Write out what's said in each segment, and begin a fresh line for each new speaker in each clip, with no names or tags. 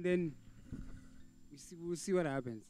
then we'll see what happens.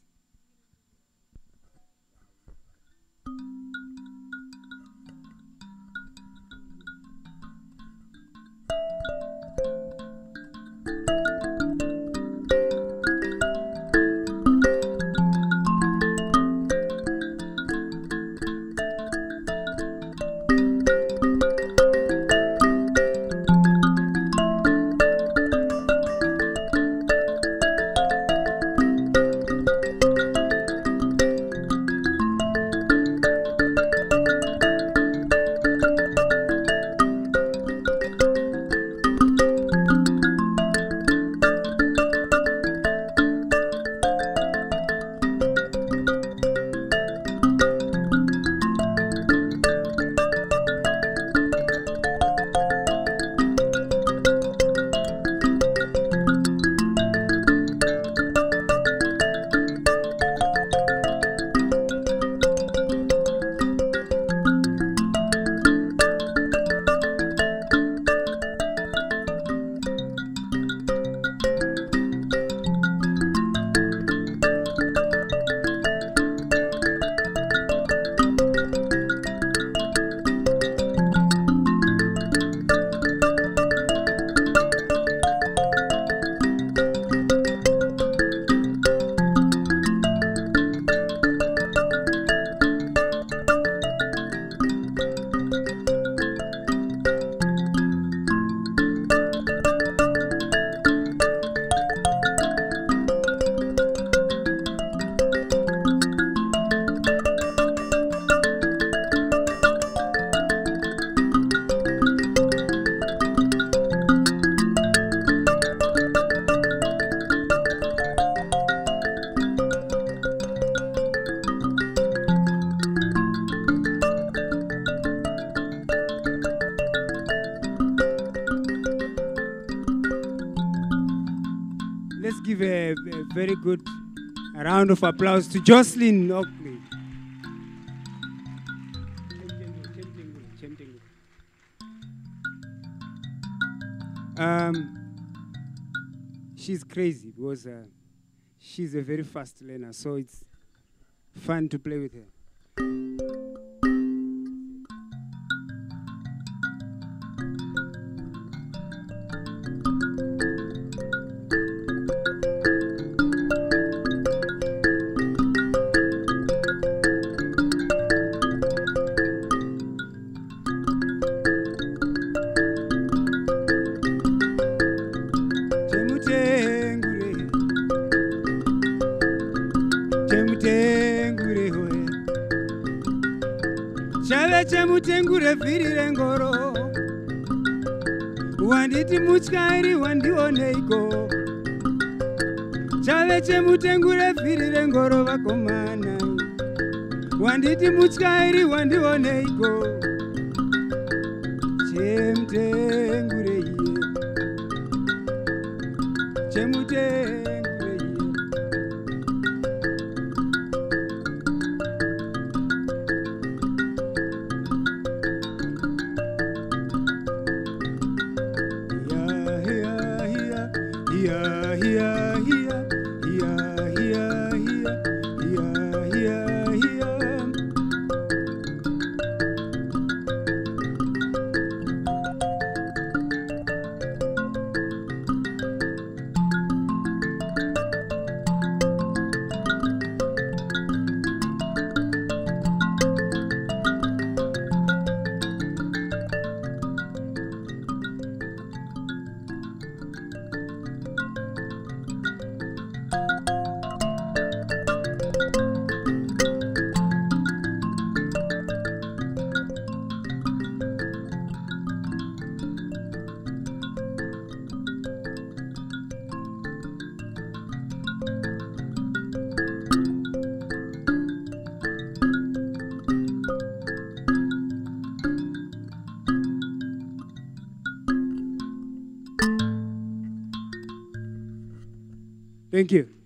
Let's give a very good round of applause to Jocelyn Oakley. She's crazy because she's a very fast learner, so it's fun to play with her. Chave chemutengure virire ngoro wanditi mutyairi wandioneiko chave chemutengure virire ngoro vakomana wanditi mutyairi wandioneiko chemutengure iye chemutengure iye Thank you.